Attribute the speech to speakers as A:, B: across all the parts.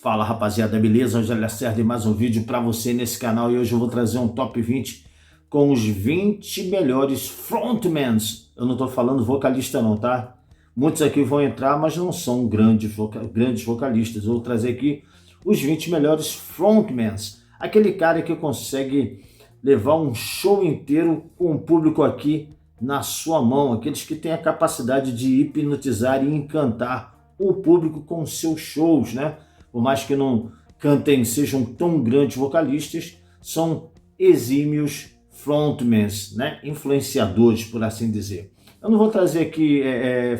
A: Fala rapaziada, beleza? Hoje é Lacerda e mais um vídeo para você nesse canal e hoje eu vou trazer um top 20 com os 20 melhores frontmans. Eu não tô falando vocalista não, tá? Muitos aqui vão entrar, mas não são grandes vocalistas. Eu vou trazer aqui os 20 melhores frontmans. Aquele cara que consegue levar um show inteiro com o público aqui na sua mão. Aqueles que têm a capacidade de hipnotizar e encantar o público com seus shows, né? Por mais que não cantem, sejam tão grandes vocalistas, são exímios frontmans, né? Influenciadores, por assim dizer. Eu não vou trazer aqui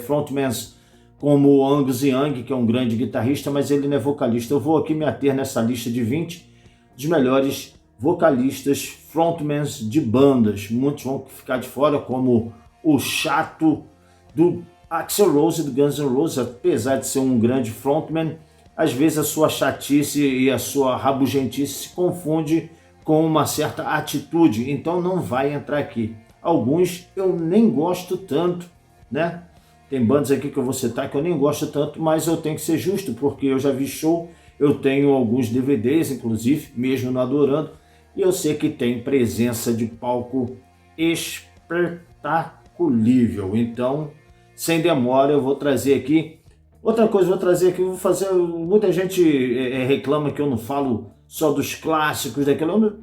A: frontmans como Angus Young, que é um grande guitarrista, mas ele não é vocalista. Eu vou aqui me ater nessa lista de 20 dos melhores vocalistas, frontmans de bandas. Muitos vão ficar de fora, como o chato do Axl Rose, do Guns N' Roses, apesar de ser um grande frontman. Às vezes a sua chatice e a sua rabugentice se confunde com uma certa atitude, então não vai entrar aqui. Alguns eu nem gosto tanto, né? Tem bandas aqui que eu vou citar que eu nem gosto tanto, mas eu tenho que ser justo, porque eu já vi show, eu tenho alguns DVDs, inclusive, mesmo não adorando, e eu sei que tem presença de palco espetaculível. Então, sem demora, eu vou trazer aqui. Outra coisa, vou trazer aqui, vou fazer. Muita gente reclama que eu não falo só dos clássicos daquilo.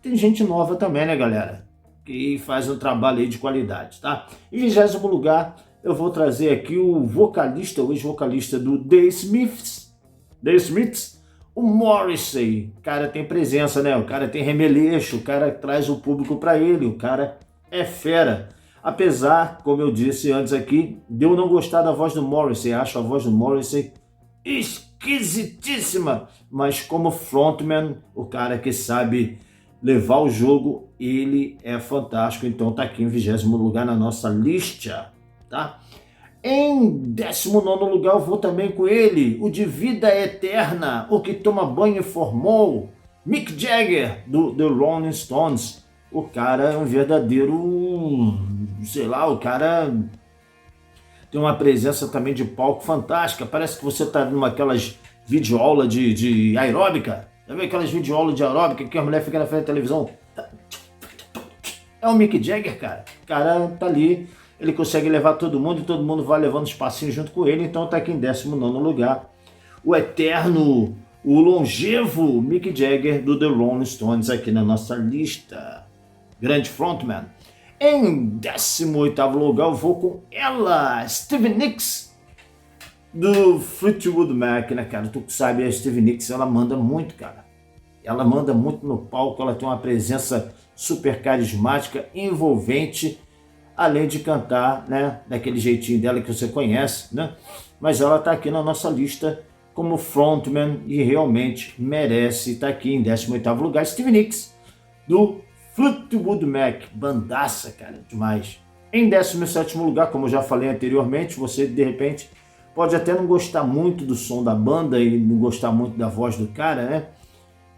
A: Tem gente nova também, né, galera? Que faz um trabalho aí de qualidade, tá? Em 20º lugar, eu vou trazer aqui o vocalista, o ex-vocalista do The Smiths, o Morrissey. O cara tem presença, né? O cara tem remeleixo, o cara traz o público para ele, o cara é fera. Apesar, como eu disse antes aqui, de eu não gostar da voz do Morrissey, acho a voz do Morrissey esquisitíssima, mas como frontman, o cara que sabe levar o jogo, ele é fantástico, então tá aqui em 20º lugar na nossa lista, tá? Em 19º lugar eu vou também com ele, o de vida eterna, o que toma banho e formou, Mick Jagger, do The Rolling Stones. O cara é um verdadeiro, sei lá, o cara tem uma presença também de palco fantástica. Parece que você tá numa aquelas videoaulas de aeróbica. Já viu aquelas videoaulas de aeróbica que a mulher fica na frente da televisão? É o Mick Jagger, cara. O cara tá ali, ele consegue levar todo mundo e todo mundo vai levando os passinhos junto com ele. Então tá aqui em 19º lugar. O eterno, o longevo Mick Jagger do The Rolling Stones aqui na nossa lista. Grande frontman. Em 18º lugar eu vou com ela, Stevie Nicks, do Fleetwood Mac, né, cara? Tu sabe, a Stevie Nicks, ela manda muito, cara. Ela manda muito no palco, ela tem uma presença super carismática, envolvente, além de cantar, né, daquele jeitinho dela que você conhece, né? Mas ela tá aqui na nossa lista como frontman e realmente merece estar aqui em 18º lugar, Stevie Nicks, do Fleetwood Mac, bandaça, cara, demais. Em 17º lugar, como eu já falei anteriormente, você de repente pode até não gostar muito do som da banda e não gostar muito da voz do cara, né?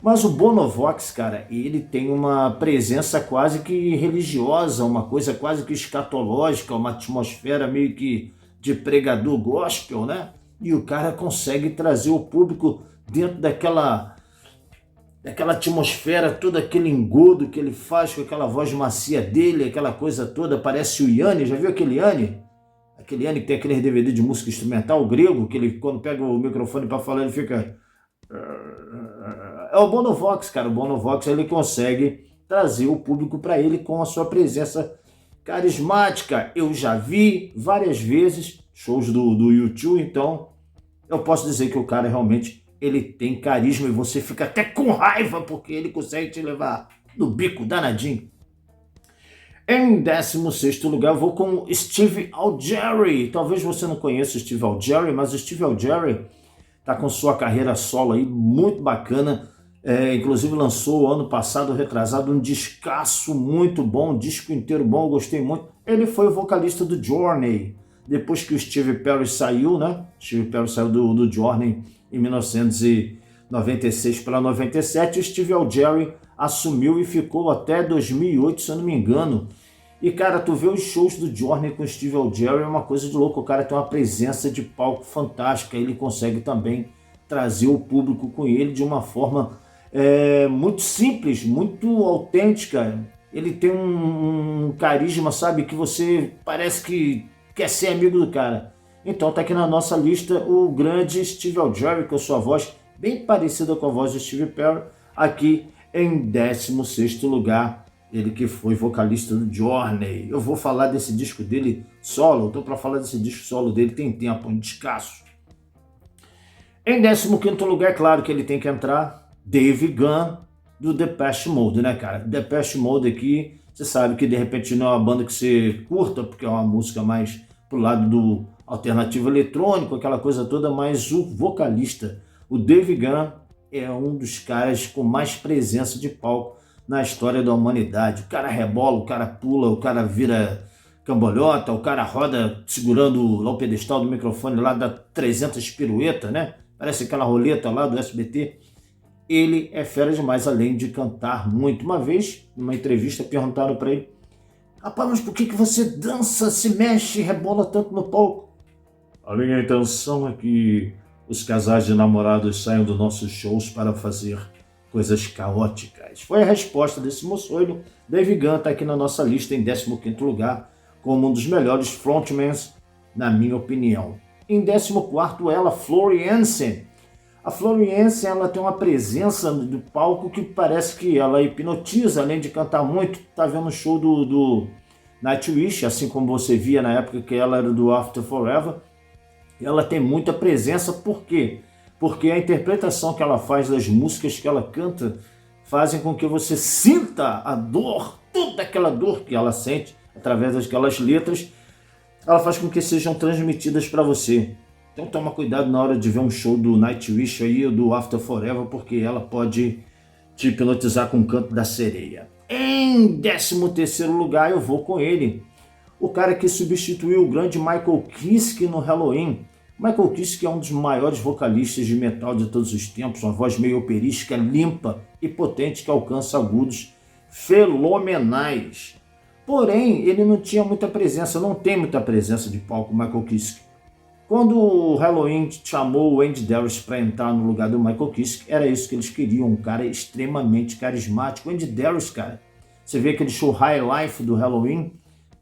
A: Mas o Bono Vox, cara, ele tem uma presença quase que religiosa, uma coisa quase que escatológica, uma atmosfera meio que de pregador gospel, né? E o cara consegue trazer o público dentro daquela atmosfera, todo aquele engodo que ele faz com aquela voz macia dele, aquela coisa toda, parece o Yanni. Já viu aquele Yanni? Aquele Yanni que tem aquele DVD de música instrumental grego, que ele quando pega o microfone para falar ele fica... É o Bono Vox, cara. O Bono Vox, ele consegue trazer o público para ele com a sua presença carismática. Eu já vi várias vezes shows do U2, então eu posso dizer que o cara realmente ele tem carisma e você fica até com raiva porque ele consegue te levar no bico danadinho. Em 16º lugar eu vou com Steve Augeri. Talvez você não conheça o Steve Augeri, mas o Steve Augeri está com sua carreira solo aí muito bacana. Inclusive lançou ano passado, retrasado, um discaço muito bom, um disco inteiro bom, eu gostei muito. Ele foi o vocalista do Journey. Depois que o Steve Perry saiu, né? Steve Perry saiu do Journey em 1996 para 97, o Steve Augeri assumiu e ficou até 2008, se eu não me engano. E, cara, tu vê os shows do Journey com o Steve Augeri, é uma coisa de louco. O cara tem uma presença de palco fantástica, ele consegue também trazer o público com ele de uma forma muito simples, muito autêntica. Ele tem um carisma, sabe, que você parece que quer ser amigo do cara. Então tá aqui na nossa lista o grande Steve Aoki, com a sua voz bem parecida com a voz do Steve Perry, aqui em 16º lugar, ele que foi vocalista do Journey. Eu vou falar desse disco dele solo, eu tô para falar desse disco solo dele, tem tempo, um descasso. Em 15º lugar, é claro que ele tem que entrar, Dave Gunn, do Depeche Mode, né, cara? Depeche Mode aqui, você sabe que de repente não é uma banda que você curta, porque é uma música mais pro lado do alternativo eletrônico, aquela coisa toda, mas o vocalista, o Dave Gunn, é um dos caras com mais presença de palco na história da humanidade. O cara rebola, o cara pula, o cara vira cambalhota, o cara roda segurando lá o pedestal do microfone lá, dá 300 piruetas, né? Parece aquela roleta lá do SBT. Ele é fera demais, além de cantar muito. Uma vez, numa entrevista, perguntaram para ele: rapaz, mas por que você dança, se mexe, rebola tanto no palco? A minha intenção é que os casais de namorados saiam dos nossos shows para fazer coisas caóticas. Foi a resposta desse moçoilo. Dave Gunn está aqui na nossa lista em 15º lugar, como um dos melhores frontmans, na minha opinião. Em 14º, ela, Flory Jansen. A Flory Jansen, ela tem uma presença do palco que parece que ela hipnotiza, além de cantar muito. Tá vendo o show do Nightwish, assim como você via na época que ela era do After Forever. Ela tem muita presença, por quê? Porque a interpretação que ela faz das músicas que ela canta fazem com que você sinta a dor, toda aquela dor que ela sente através daquelas letras, ela faz com que sejam transmitidas para você. Então toma cuidado na hora de ver um show do Nightwish aí, ou do After Forever, porque ela pode te hipnotizar com o canto da sereia. Em 13º lugar, eu vou com ele, o cara que substituiu o grande Michael Kiske no Halloween. Michael Kiske é um dos maiores vocalistas de metal de todos os tempos, uma voz meio operística, limpa e potente que alcança agudos fenomenais. Porém, ele não tinha muita presença, não tem muita presença de palco, Michael Kiske. Quando o Halloween chamou o Andy Darius para entrar no lugar do Michael Kiske, era isso que eles queriam, um cara extremamente carismático. O Andy Darius, cara, você vê aquele show High Life do Halloween,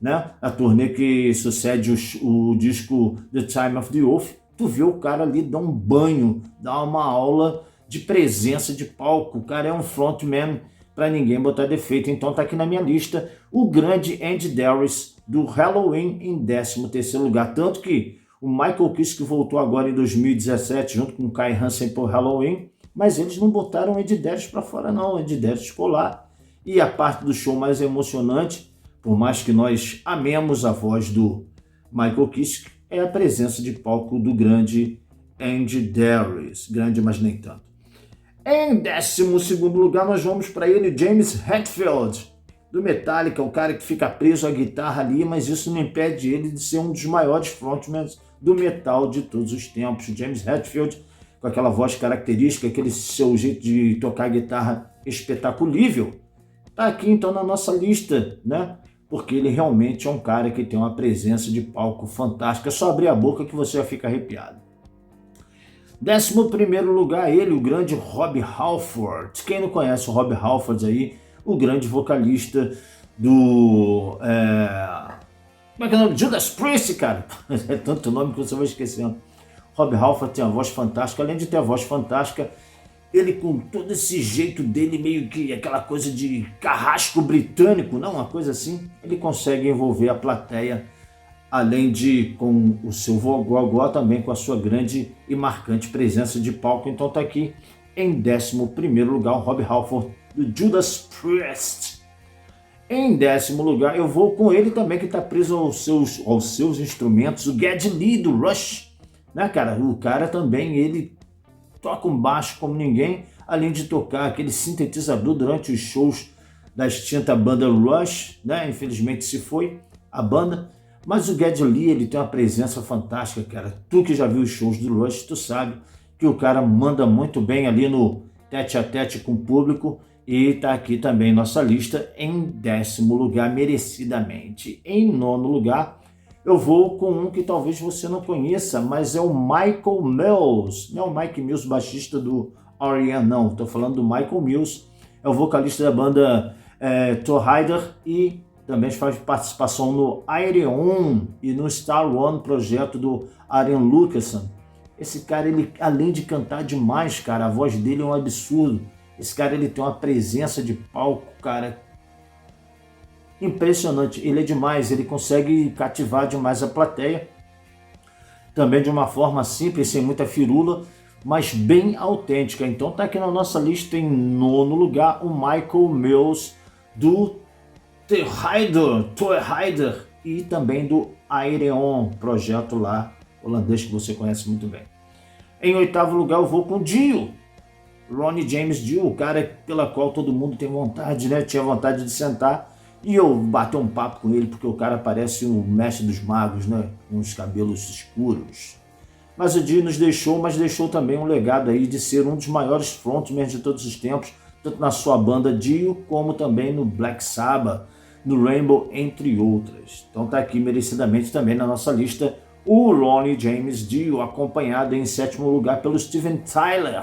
A: né? A turnê que sucede o disco The Time of the Wolf, tu vê o cara ali dar um banho, dar uma aula de presença de palco. O cara é um frontman para ninguém botar defeito. Então tá aqui na minha lista o grande Andy Darius do Halloween em 13º lugar. Tanto que o Michael Kiske voltou agora em 2017 junto com o Kai Hansen por Halloween, mas eles não botaram o Andy Darius para fora não, o Andy Darius ficou lá. E a parte do show mais emocionante, por mais que nós amemos a voz do Michael Kiske, é a presença de palco do grande Andy Darius. Grande, mas nem tanto. Em 12º lugar, nós vamos para ele, James Hetfield, do Metallica, o cara que fica preso à guitarra ali, mas isso não impede ele de ser um dos maiores frontmans do metal de todos os tempos. James Hetfield, com aquela voz característica, aquele seu jeito de tocar guitarra espetaculível, tá aqui então na nossa lista, né? Porque ele realmente é um cara que tem uma presença de palco fantástica. É só abrir a boca que você vai ficar arrepiado. 11º lugar, ele, o grande Rob Halford. Quem não conhece o Rob Halford aí, o grande vocalista do... como é que é o nome? Judas Priest, cara. É tanto nome que você vai esquecendo. Rob Halford tem uma voz fantástica. Além de ter a voz fantástica, ele com todo esse jeito dele, meio que aquela coisa de carrasco britânico, não, uma coisa assim, ele consegue envolver a plateia, além de com o seu gogó, também com a sua grande e marcante presença de palco. Então tá aqui em 11º lugar o Rob Halford do Judas Priest. Em 10º lugar eu vou com ele também, que está preso aos seus instrumentos, o Geddy Lee do Rush, né, cara? O cara também, ele toca um baixo como ninguém, além de tocar aquele sintetizador durante os shows da extinta banda Rush, né? Infelizmente se foi a banda, mas o Geddy Lee, ele tem uma presença fantástica, cara. Tu que já viu os shows do Rush, tu sabe que o cara manda muito bem ali no tete a tete com o público, e tá aqui também nossa lista em 10º lugar, merecidamente. Em 9º lugar, eu vou com um que talvez você não conheça, mas é o Michael Mills. Não é o Mike Mills, baixista do R.E.M., não. Estou falando do Michael Mills. É o vocalista da banda Thor Rider e também faz participação no Ayreon e no Star One, projeto do Aaron Lucassen. Esse cara, ele, além de cantar demais, cara, a voz dele é um absurdo. Esse cara, ele tem uma presença de palco, cara, impressionante. Ele é demais, ele consegue cativar demais a plateia. Também de uma forma simples, sem muita firula, mas bem autêntica. Então tá aqui na nossa lista em 9º lugar o Michael Mills do Thor Rider e também do Ayreon, projeto lá holandês que você conhece muito bem. Em 8º lugar eu vou com o Dio, Ronnie James Dio, o cara pela qual todo mundo tem vontade, né? Tinha vontade de sentar e eu bater um papo com ele, porque o cara parece o mestre dos magos, né? Com os cabelos escuros. Mas o Dio nos deixou, mas deixou também um legado aí de ser um dos maiores frontmen de todos os tempos, tanto na sua banda Dio, como também no Black Sabbath, no Rainbow, entre outras. Então tá aqui merecidamente também na nossa lista o Ronnie James Dio, acompanhado em 7º lugar pelo Steven Tyler,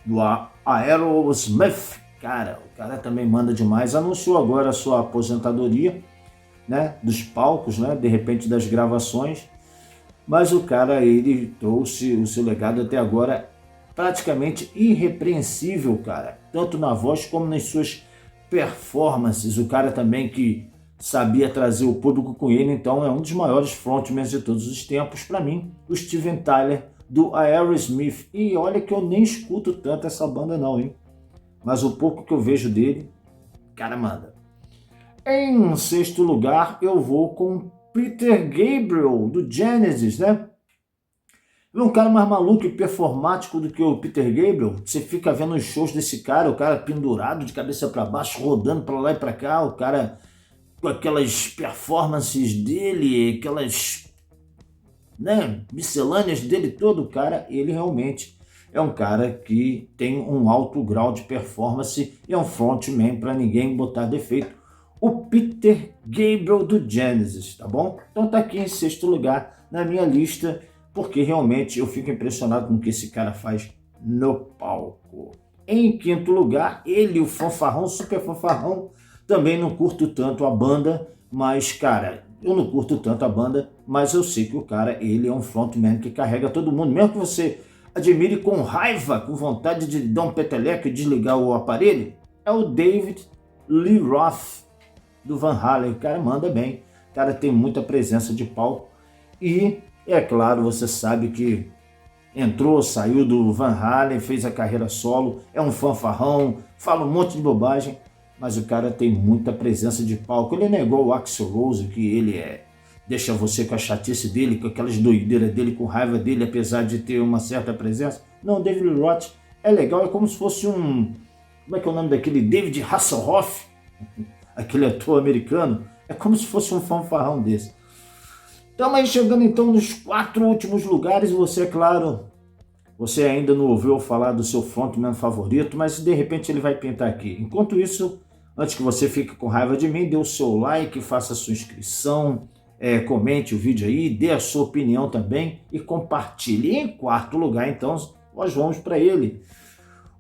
A: do Aerosmith. Cara, o cara também manda demais. Anunciou agora a sua aposentadoria, né, dos palcos, né, de repente das gravações. Mas o cara, ele trouxe o seu legado até agora praticamente irrepreensível, cara. Tanto na voz como nas suas performances. O cara também que sabia trazer o público com ele. Então é um dos maiores frontmans de todos os tempos para mim, o Steven Tyler do Aerosmith. E olha que eu nem escuto tanto essa banda não, hein? Mas o pouco que eu vejo dele, cara, manda. Em 6º lugar eu vou com Peter Gabriel, do Genesis, né? É um cara mais maluco e performático do que o Peter Gabriel. Você fica vendo os shows desse cara, o cara pendurado de cabeça para baixo, rodando para lá e para cá, o cara com aquelas performances dele, aquelas, né, miscelâneas dele todo, o cara, ele realmente é um cara que tem um alto grau de performance e é um frontman para ninguém botar defeito. O Peter Gabriel do Genesis, tá bom? Então tá aqui em 6º lugar na minha lista, porque realmente eu fico impressionado com o que esse cara faz no palco. Em 5º lugar, ele, o fanfarrão, super fanfarrão, também não curto tanto a banda, mas, cara, eu não curto tanto a banda, mas eu sei que o cara, ele é um frontman que carrega todo mundo, mesmo que você admire com raiva, com vontade de dar um peteleco e desligar o aparelho, é o David Lee Roth, do Van Halen. O cara manda bem, o cara tem muita presença de palco e, é claro, você sabe que entrou, saiu do Van Halen, fez a carreira solo, é um fanfarrão, fala um monte de bobagem, mas o cara tem muita presença de palco. Ele negou o Axl Rose, que ele deixa você com a chatice dele, com aquelas doideiras dele, com raiva dele, apesar de ter uma certa presença. Não, David Lee Roth é legal, é como se fosse um... Como é que é o nome daquele? David Hasselhoff, aquele ator americano. É como se fosse um fanfarrão desse. Estamos aí chegando então nos 4 últimos lugares. Você, é claro, você ainda não ouviu falar do seu frontman favorito, mas de repente ele vai pintar aqui. Enquanto isso, antes que você fique com raiva de mim, dê o seu like, faça a sua inscrição, comente o vídeo aí, dê a sua opinião também e compartilhe. E em 4º lugar, então, nós vamos para ele.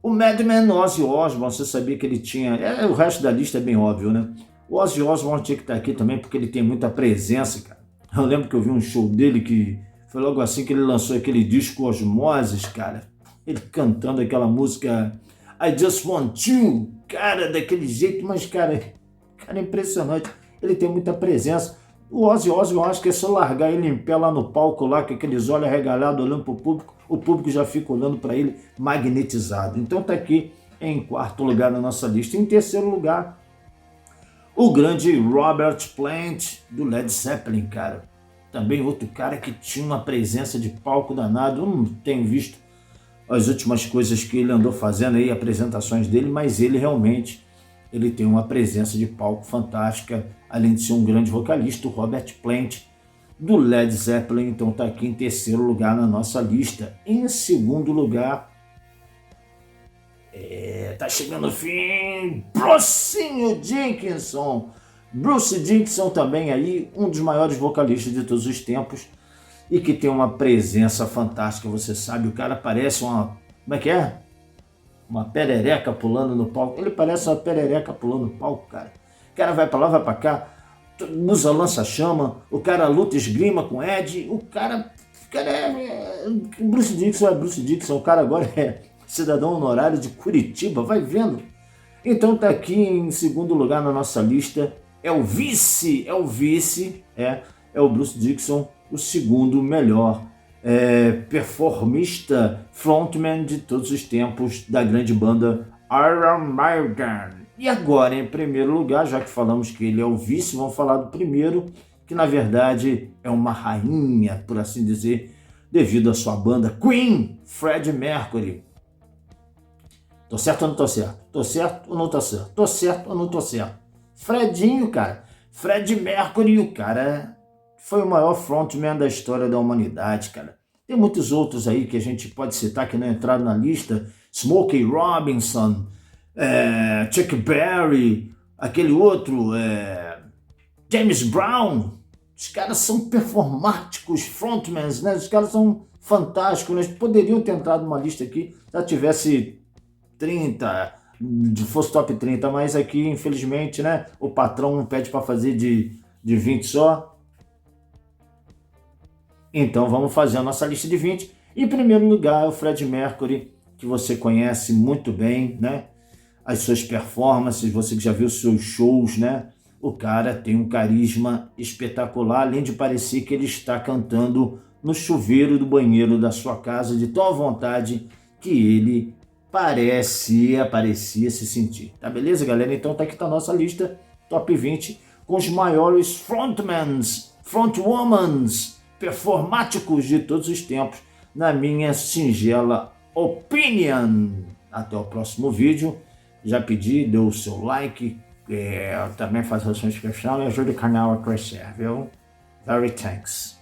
A: O Madman Ozzy Osbourne. Você sabia que ele tinha... o resto da lista é bem óbvio, né? O Ozzy Osbourne tinha que estar aqui também porque ele tem muita presença, cara. Eu lembro que eu vi um show dele que foi logo assim que ele lançou aquele disco Osmoses, cara. Ele cantando aquela música I Just Want You, cara, daquele jeito, mas, cara, é impressionante. Ele tem muita presença. O Ozzy eu acho que é só largar ele em pé lá no palco, lá com aqueles olhos arregalados olhando para o público já fica olhando para ele magnetizado. Então tá aqui em 4º lugar na nossa lista. Em 3º lugar, o grande Robert Plant, do Led Zeppelin, cara. Também outro cara que tinha uma presença de palco danado. Eu não tenho visto as últimas coisas que ele andou fazendo aí, apresentações dele, mas ele realmente ele tem uma presença de palco fantástica, além de ser um grande vocalista, o Robert Plant, do Led Zeppelin. Então está aqui em 3º lugar na nossa lista. Em 2º lugar, tá chegando o fim, Brucinho Dickinson, Bruce Dickinson também aí, um dos maiores vocalistas de todos os tempos e que tem uma presença fantástica, você sabe, o cara parece uma, como é que é? Uma perereca pulando no palco, ele parece uma perereca pulando no palco, cara. O cara vai pra lá, vai pra cá, usa lança-chama, o cara luta esgrima com Ed, o cara Bruce Dickinson, o cara agora é cidadão honorário de Curitiba, vai vendo. Então tá aqui em segundo lugar na nossa lista, é o Bruce Dickinson, o segundo melhor performista, frontman de todos os tempos da grande banda Iron Maiden. E agora, em primeiro lugar, já que falamos que ele é o vice, vamos falar do primeiro, que na verdade é uma rainha, por assim dizer, devido à sua banda Queen, Freddie Mercury. Tô certo ou não tô certo? Tô certo ou não tô certo? Tô certo ou não tô certo? Fredinho, cara. Freddie Mercury, o cara foi o maior frontman da história da humanidade, cara. Tem muitos outros aí que a gente pode citar que não entraram na lista. Smokey Robinson, Chuck Berry, aquele outro, James Brown. Os caras são performáticos, frontmans, né? Os caras são fantásticos, né? Poderiam ter entrado numa lista aqui, se tivesse 30, fosse top 30, mas aqui, infelizmente, né? O patrão pede para fazer de 20 só. Então vamos fazer a nossa lista de 20. Em primeiro lugar é o Freddie Mercury, que você conhece muito bem, né? As suas performances, você que já viu os seus shows, né? O cara tem um carisma espetacular, além de parecer que ele está cantando no chuveiro do banheiro da sua casa, de tão à vontade que ele parecia se sentir. Tá beleza, galera? Então tá aqui a nossa lista, top 20, com os maiores frontmans, frontwomans, performáticos de todos os tempos, na minha singela opinion. Até o próximo vídeo. Já pedi, dê o seu like, também faça a sua inscrição e ajude o canal a crescer, viu? Very thanks.